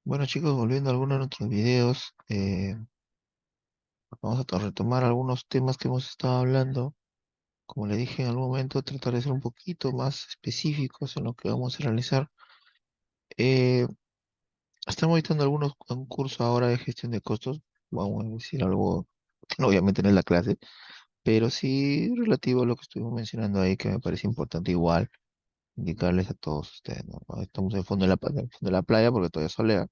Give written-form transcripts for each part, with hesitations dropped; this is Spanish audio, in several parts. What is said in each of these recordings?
Bueno chicos, volviendo a algunos de nuestros videos, vamos a retomar algunos temas que hemos estado hablando. Como le dije en algún momento, tratar de ser un poquito más específicos en lo que vamos a realizar. Eh, Estamos dictando un curso ahora de gestión de costos, vamos a decir algo que no voy a meter en la clase, pero sí relativo a lo que estuvimos mencionando ahí, que me parece importante igual indicarles a todos ustedes, ¿no? Estamos en el fondo en el fondo de la playa porque todavía solea,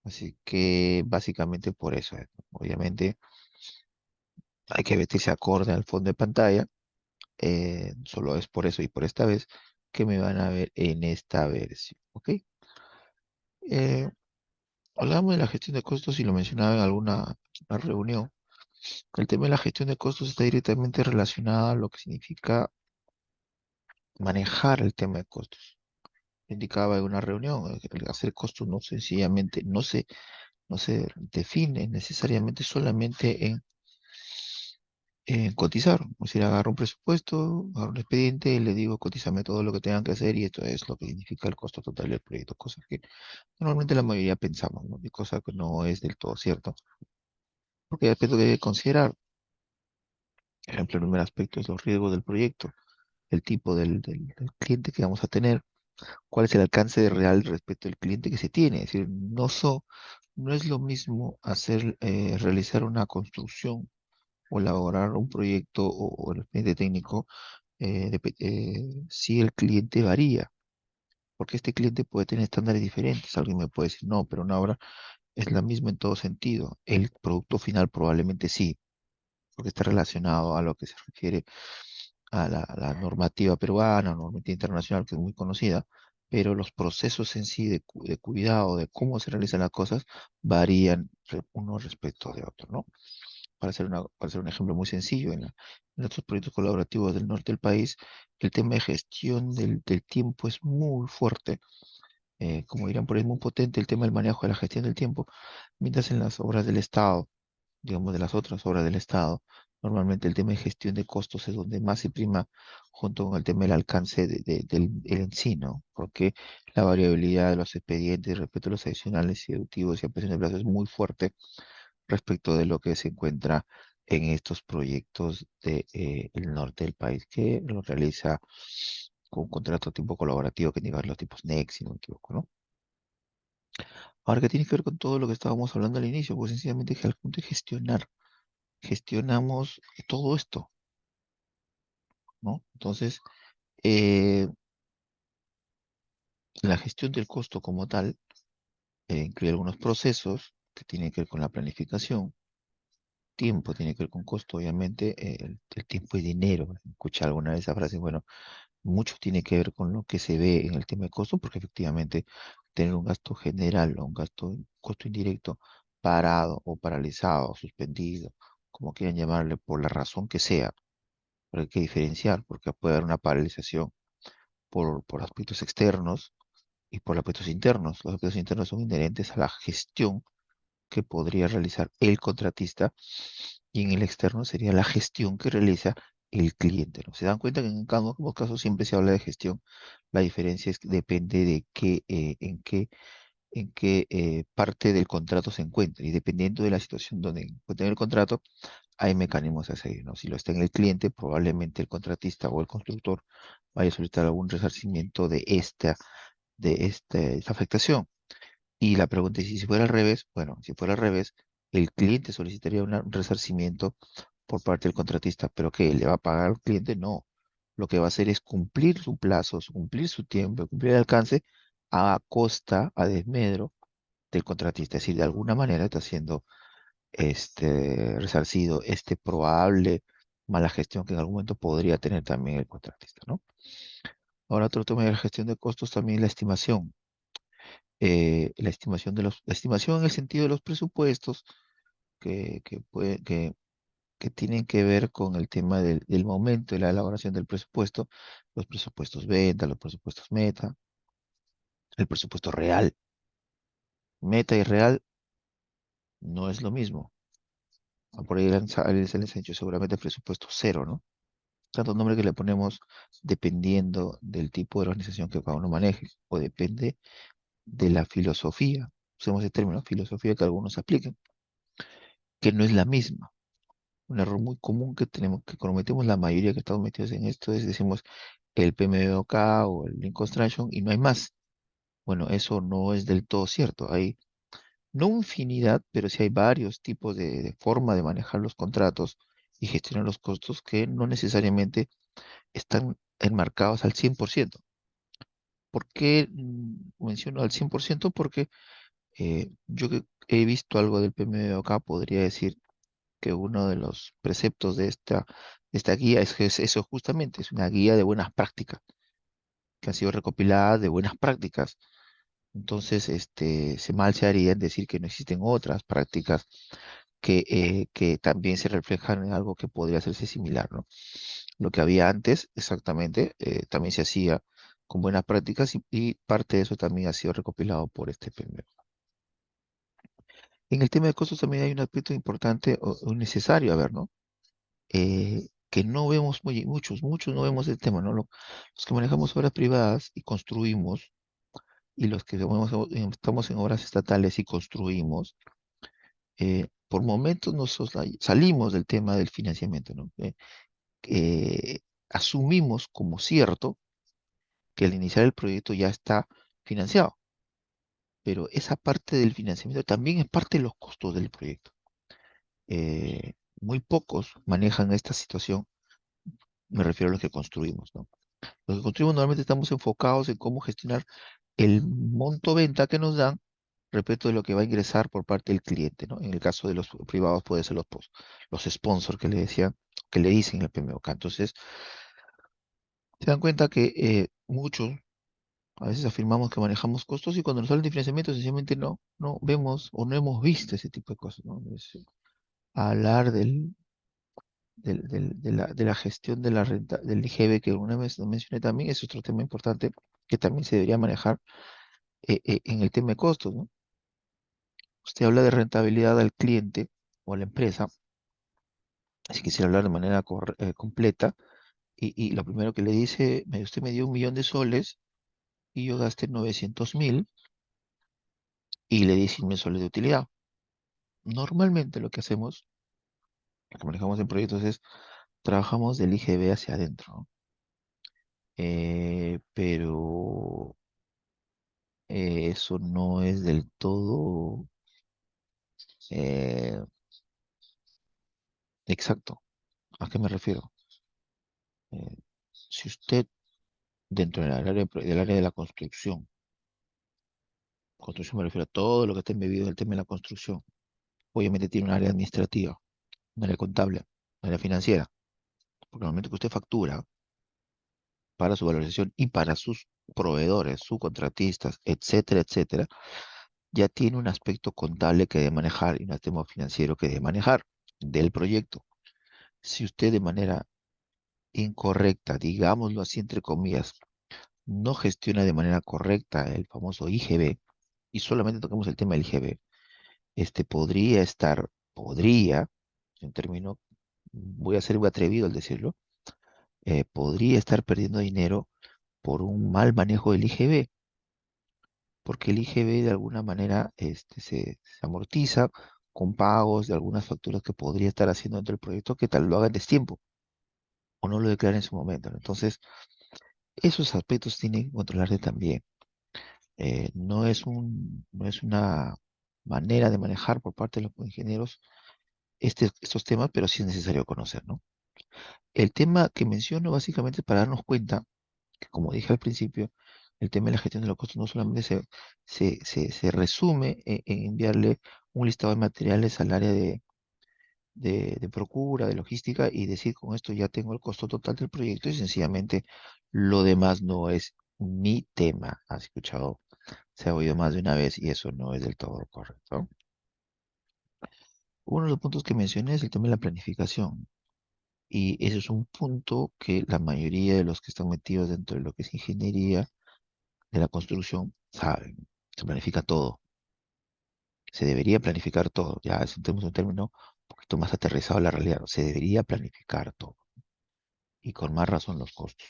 así que básicamente por eso, ¿no? Obviamente hay que vestirse acorde al fondo de pantalla. Solo es por eso y por esta vez que me van a ver en esta versión. ¿Ok? Eh, Hablamos de la gestión de costos y lo mencionaba en una reunión. El tema de la gestión de costos está directamente relacionado a lo que significa manejar el tema de costos. Indicaba en una reunión, el hacer costos no sencillamente, no se define necesariamente solamente cotizar. Es decir, agarro un presupuesto, agarro un expediente y le digo, cotízame todo lo que tengan que hacer y esto es lo que significa el costo total del proyecto, cosa que normalmente la mayoría pensamos, ¿no? Y cosa que no es del todo cierto. Porque hay aspectos que hay que considerar. Por ejemplo, el primer aspecto es los riesgos del proyecto, el tipo del cliente que vamos a tener, cuál es el alcance de real respecto al cliente que se tiene. Es decir, no es lo mismo realizar una construcción o elaborar un proyecto o el expediente técnico si el cliente varía, porque este cliente puede tener estándares diferentes. Alguien me puede decir, no, pero una obra es la misma en todo sentido. El producto final probablemente sí, porque está relacionado a lo que se refiere a la normativa peruana, normativa internacional, que es muy conocida, pero los procesos en sí de cuidado, de cómo se realizan las cosas, varían uno respecto de otro, ¿no? Para hacer un ejemplo muy sencillo, en nuestros proyectos colaborativos del norte del país, el tema de gestión del tiempo es muy fuerte. Como dirán por ahí, es muy potente el tema del manejo de la gestión del tiempo, mientras en las obras del Estado, digamos de las otras obras del Estado, normalmente el tema de gestión de costos es donde más se prima junto con el tema del alcance del en sí, ¿no? Porque la variabilidad de los expedientes respecto a los adicionales y deductivos y ampliación de plazo es muy fuerte respecto de lo que se encuentra en estos proyectos el norte del país, que lo realiza con un contrato a tiempo colaborativo que tiene los tipos NEX, si no me equivoco, ¿no? Ahora, ¿qué tiene que ver con todo lo que estábamos hablando al inicio? Pues sencillamente que al punto de gestionar, gestionamos todo esto, ¿no? Entonces, eh, la gestión del costo como tal incluye algunos procesos que tienen que ver con la planificación, tiempo tiene que ver con costo, obviamente, el tiempo y dinero. Escuché alguna vez esa frase, bueno, mucho tiene que ver con lo que se ve en el tema de costo, porque efectivamente tener un gasto general o costo indirecto parado o paralizado o suspendido, como quieran llamarle, por la razón que sea, pero hay que diferenciar, porque puede haber una paralización por aspectos externos y por aspectos internos. Los aspectos internos son inherentes a la gestión que podría realizar el contratista y en el externo sería la gestión que realiza el cliente, ¿no? Se dan cuenta que en ambos casos siempre se habla de gestión. La diferencia es que depende de en qué parte del contrato se encuentre y dependiendo de la situación donde encuentre el contrato, hay mecanismos a seguir, ¿no? Si lo está en el cliente, probablemente el contratista o el constructor vaya a solicitar algún resarcimiento esta afectación. Y la pregunta es, ¿y si fuera al revés? Bueno, si fuera al revés, el cliente solicitaría un resarcimiento por parte del contratista, pero ¿qué? ¿Le va a pagar al cliente? No. Lo que va a hacer es cumplir su plazo, cumplir su tiempo, cumplir el alcance a costa, a desmedro del contratista. Es decir, de alguna manera está siendo resarcido probable mala gestión que en algún momento podría tener también el contratista, ¿no? Ahora otro tema de la gestión de costos también la estimación. La estimación en el sentido de los presupuestos que tienen que ver con el tema del momento de la elaboración del presupuesto, los presupuestos venta, los presupuestos meta, el presupuesto real. Meta y real no es lo mismo. Por ahí se les ha hecho seguramente presupuesto cero, ¿no? Tanto nombre que le ponemos dependiendo del tipo de organización que cada uno maneje, o depende de la filosofía. usemos el término filosofía que algunos apliquen, que no es la misma. Un error muy común que tenemos, que cometemos la mayoría que estamos metidos en esto es decimos el PMBOK o el Lean Construction y no hay más. Bueno, eso no es del todo cierto. Hay no infinidad, pero sí hay varios tipos de forma de manejar los contratos y gestionar los costos que no necesariamente están enmarcados al 100%. ¿Por qué menciono al 100%? Porque yo que he visto algo del PMBOK podría decir que uno de los preceptos de esta guía es que es eso justamente, es una guía de buenas prácticas, que ha sido recopilada de buenas prácticas. Entonces, se mal se haría en decir que no existen otras prácticas que también se reflejan en algo que podría hacerse similar, ¿no? Lo que había antes, exactamente, también se hacía con buenas prácticas y parte de eso también ha sido recopilado por este PMBOK. En el tema de costos también hay un aspecto importante o necesario a ver, ¿no? Que no vemos muchos no vemos el tema, ¿no? Los que manejamos obras privadas y construimos, y los que estamos en obras estatales y construimos, por momentos salimos del tema del financiamiento, ¿no? Eh, asumimos como cierto que al iniciar el proyecto ya está financiado, pero esa parte del financiamiento también es parte de los costos del proyecto. Muy pocos manejan esta situación, me refiero a los que construimos, ¿no? Los que construimos normalmente estamos enfocados en cómo gestionar el monto venta que nos dan respecto de lo que va a ingresar por parte del cliente, ¿no? En el caso de los privados puede ser los sponsors que le decían, que le dicen el PMOK. Entonces, se dan cuenta que muchos a veces afirmamos que manejamos costos y cuando nos salen de financiamiento sencillamente no vemos o no hemos visto ese tipo de cosas, ¿no? Hablar de la gestión de la renta, del IGB que una vez lo mencioné también, es otro tema importante que también se debería manejar en el tema de costos, ¿no? Usted habla de rentabilidad al cliente o a la empresa, si quisiera hablar de manera completa, y lo primero que le dice, usted me dio 1.000.000 de soles y yo gasté 900.000 y le di 100.000 soles de utilidad. Normalmente lo que hacemos, lo que manejamos en proyectos es, trabajamos del IGB hacia adentro, ¿no? Pero eso no es del todo eh, exacto. ¿A qué me refiero? Eh, si usted dentro del área de la construcción me refiero a todo lo que está embebido en el tema de la construcción, obviamente tiene un área administrativa, un área contable, un área financiera, porque normalmente que usted factura para su valorización y para sus proveedores, subcontratistas, etcétera, etcétera, ya tiene un aspecto contable que debe manejar y un tema financiero que debe manejar del proyecto. Si usted de manera incorrecta, digámoslo así entre comillas, no gestiona de manera correcta el famoso IGB, y solamente tocamos el tema del IGB, podría, en término, voy a ser muy atrevido al decirlo, podría estar perdiendo dinero por un mal manejo del IGB, porque el IGB de alguna manera se amortiza con pagos de algunas facturas que podría estar haciendo dentro del proyecto que tal lo haga en destiempo o no lo declare en su momento, ¿no? Entonces, esos aspectos tienen que controlarse también. No es una manera de manejar por parte de los ingenieros estos temas, pero sí es necesario conocer, ¿no? El tema que menciono básicamente es para darnos cuenta que, como dije al principio, el tema de la gestión de los costos no solamente se resume en enviarle un listado de materiales al área de procura, de logística, y decir con esto ya tengo el costo total del proyecto y sencillamente lo demás no es mi tema. ¿Has escuchado? Se ha oído más de una vez y eso no es del todo correcto. Uno de los puntos que mencioné es el tema de la planificación. Y ese es un punto que la mayoría de los que están metidos dentro de lo que es ingeniería de la construcción saben. Se planifica todo. Se debería planificar todo. Ya es un término un poquito más aterrizado a la realidad, ¿no? Se debería planificar todo. Y con más razón los costos.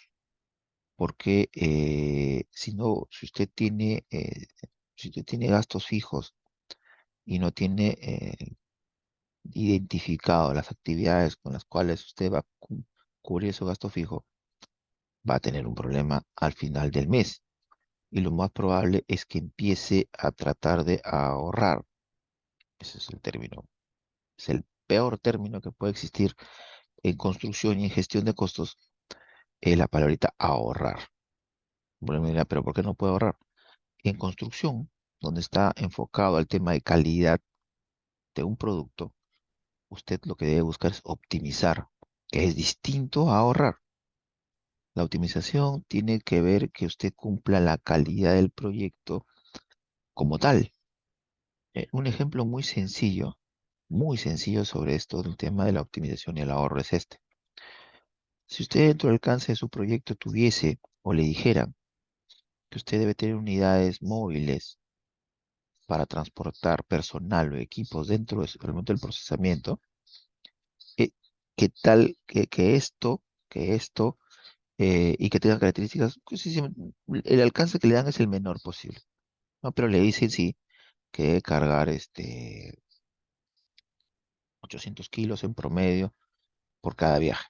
Porque si no, si usted tiene Si usted tiene gastos fijos y no tiene identificado las actividades con las cuales usted va a cubrir su gasto fijo, va a tener un problema al final del mes. Y lo más probable es que empiece a tratar de ahorrar. Ese es el término. Es el peor término que puede existir en construcción y en gestión de costos, es la palabrita ahorrar. Bueno, mira, pero ¿por qué no puede ahorrar? En construcción, donde está enfocado al tema de calidad de un producto, usted lo que debe buscar es optimizar, que es distinto a ahorrar. La optimización tiene que ver que usted cumpla la calidad del proyecto como tal. Un ejemplo muy sencillo sobre esto del tema de la optimización y el ahorro es este. Si usted dentro del alcance de su proyecto tuviese o le dijeran que usted debe tener unidades móviles para transportar personal o equipos dentro del momento del procesamiento, eh, que tal que esto y que tenga características, pues, sí, sí, el alcance que le dan es el menor posible, ¿no? Pero le dicen sí que debe cargar 800 kilos en promedio por cada viaje,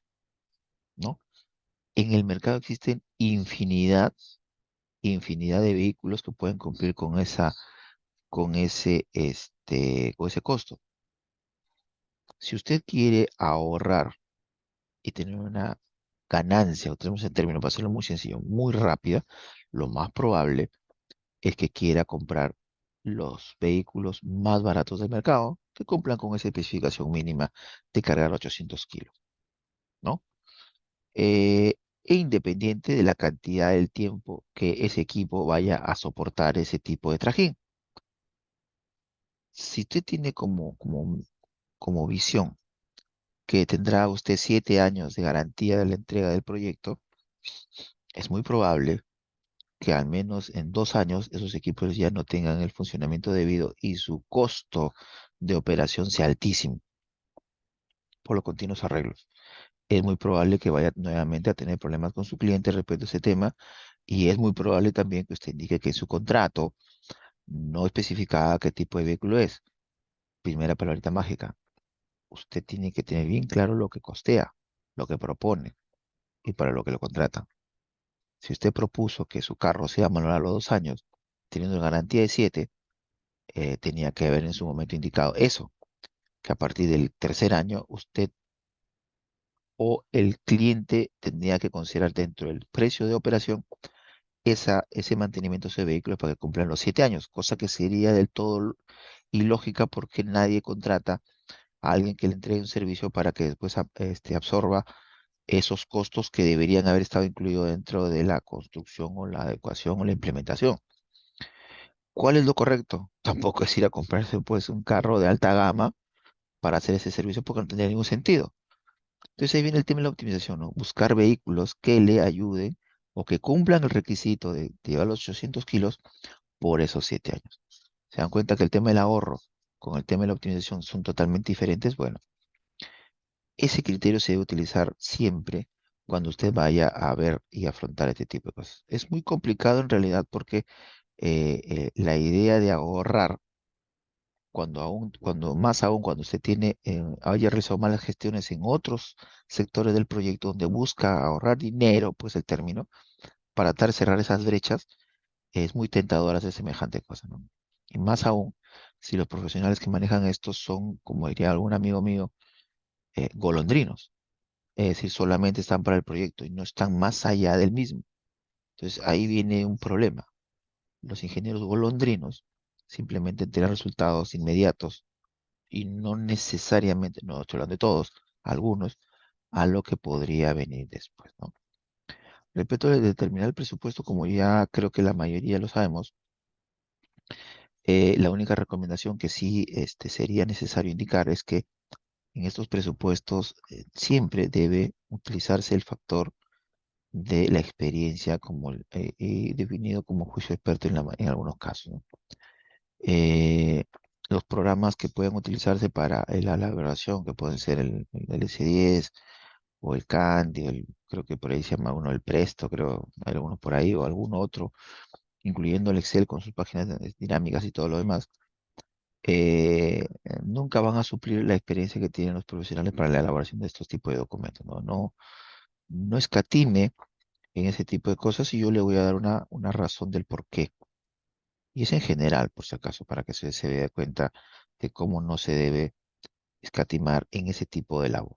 ¿no? En el mercado existen infinidad de vehículos que pueden cumplir con ese costo. Si usted quiere ahorrar y tener una ganancia, o tenemos el término para hacerlo muy sencillo, muy rápida, lo más probable es que quiera comprar los vehículos más baratos del mercado que cumplan con esa especificación mínima de cargar 800 kilos, ¿no? Eh, e independiente de la cantidad del tiempo que ese equipo vaya a soportar ese tipo de trajín. Si usted tiene como visión que tendrá usted 7 años de garantía de la entrega del proyecto, es muy probable que al menos en 2 años esos equipos ya no tengan el funcionamiento debido y su costo de operación sea altísimo por los continuos arreglos. Es muy probable que vaya nuevamente a tener problemas con su cliente respecto a ese tema y es muy probable también que usted indique que en su contrato no especificaba qué tipo de vehículo es. Primera palabrita mágica. Usted tiene que tener bien claro lo que costea, lo que propone y para lo que lo contratan. Si usted propuso que su carro sea manual a los 2 años, teniendo garantía de 7, tenía que haber en su momento indicado eso, que a partir del tercer año usted o el cliente tendría que considerar dentro del precio de operación ese mantenimiento de ese vehículo para que cumplan los 7 años, cosa que sería del todo ilógica porque nadie contrata a alguien que le entregue un servicio para que después absorba esos costos que deberían haber estado incluidos dentro de la construcción o la adecuación o la implementación. ¿Cuál es lo correcto? Tampoco es ir a comprarse pues un carro de alta gama para hacer ese servicio porque no tendría ningún sentido. Entonces ahí viene el tema de la optimización, ¿no? Buscar vehículos que le ayuden o que cumplan el requisito de llevar los 800 kilos por esos 7 años. ¿Se dan cuenta que el tema del ahorro con el tema de la optimización son totalmente diferentes? Bueno, ese criterio se debe utilizar siempre cuando usted vaya a ver y afrontar este tipo de cosas. Es muy complicado en realidad porque la idea de ahorrar, cuando más aún cuando usted haya realizado malas gestiones en otros sectores del proyecto donde busca ahorrar dinero, pues el término, para tratar de cerrar esas brechas, es muy tentador hacer semejante cosa, ¿no? Y más aún si los profesionales que manejan esto son, como diría algún amigo mío, golondrinos. Es decir, solamente están para el proyecto y no están más allá del mismo. Entonces ahí viene un problema. Los ingenieros golondrinos simplemente tienen resultados inmediatos y no necesariamente, no estoy hablando de todos, algunos, a lo que podría venir después, ¿no? Respecto de determinar el presupuesto, como ya creo que la mayoría lo sabemos, la única recomendación que sí sería necesario indicar es que en estos presupuestos siempre debe utilizarse el factor de la experiencia como definido como juicio experto en algunos casos, ¿no? Eh, los programas que pueden utilizarse para la elaboración, que pueden ser el S10 o el Candy, creo que por ahí se llama uno el Presto, creo, hay algunos por ahí, o algún otro, incluyendo el Excel con sus páginas dinámicas y todo lo demás, eh, nunca van a suplir la experiencia que tienen los profesionales para la elaboración de estos tipos de documentos, ¿no? No escatime en ese tipo de cosas y yo le voy a dar una razón del por qué. Y es en general, por si acaso, para que se dé cuenta de cómo no se debe escatimar en ese tipo de labor.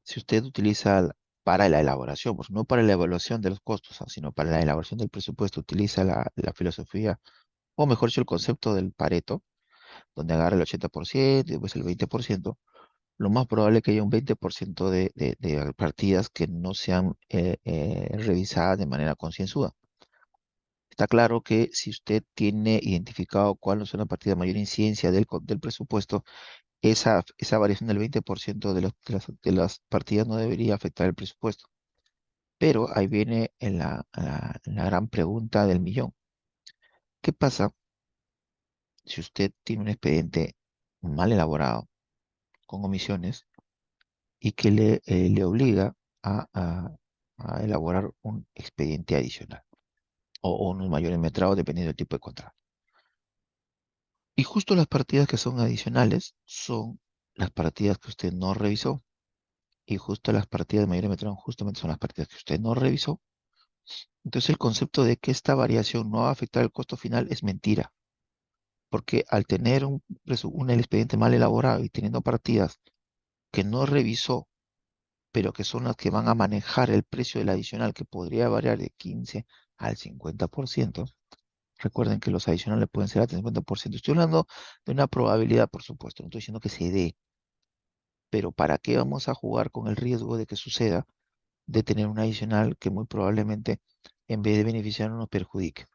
Si usted utiliza para la elaboración, pues no para la evaluación de los costos, sino para la elaboración del presupuesto, utiliza la filosofía, o mejor dicho, el concepto del Pareto, donde agarra el 80% y después el 20%, lo más probable es que haya un 20% de partidas que no sean revisadas de manera concienzuda. Está claro que si usted tiene identificado cuál es una partida de mayor incidencia del presupuesto, esa variación del 20% de las partidas no debería afectar el presupuesto. Pero ahí viene la gran pregunta del millón. ¿Qué pasa si usted tiene un expediente mal elaborado, con omisiones, y que le obliga a elaborar un expediente adicional o unos mayores metrados dependiendo del tipo de contrato? Y justo las partidas que son adicionales son las partidas que usted no revisó. Y justo las partidas de mayor metrón justamente son las partidas que usted no revisó. Entonces el concepto de que esta variación no va a afectar el costo final es mentira, porque al tener un expediente mal elaborado y teniendo partidas que no revisó, pero que son las que van a manejar el precio del adicional, que podría variar de 15 al 50%. Recuerden que los adicionales pueden ser hasta 50%. Estoy hablando de una probabilidad, por supuesto, no estoy diciendo que se dé, pero ¿para qué vamos a jugar con el riesgo de que suceda, de tener un adicional que muy probablemente en vez de beneficiarnos nos perjudique?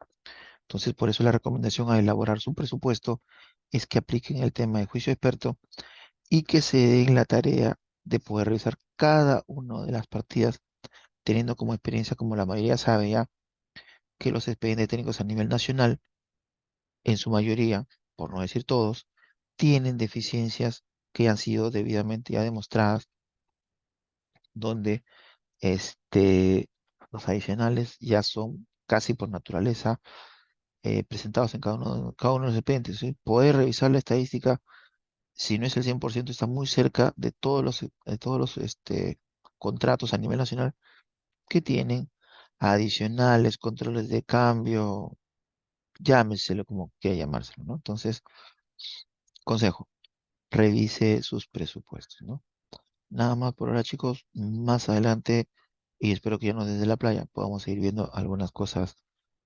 Entonces, por eso la recomendación a elaborar su presupuesto es que apliquen el tema de juicio experto y que se den la tarea de poder revisar cada una de las partidas, teniendo como experiencia, como la mayoría sabe ya, que los expedientes técnicos a nivel nacional, en su mayoría, por no decir todos, tienen deficiencias que han sido debidamente ya demostradas, donde los adicionales ya son casi por naturaleza presentados en cada uno de los expedientes, ¿sí? Poder revisar la estadística, si no es el 100%, está muy cerca de todos los contratos a nivel nacional que tienen adicionales, controles de cambio, llámeselo como quiera llamárselo, ¿no? Entonces, consejo, revise sus presupuestos, ¿no? Nada más por ahora, chicos. Más adelante, y espero que ya no desde la playa, podamos seguir viendo algunas cosas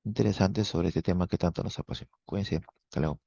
interesantes sobre este tema que tanto nos apasiona. Cuídense. Hasta luego.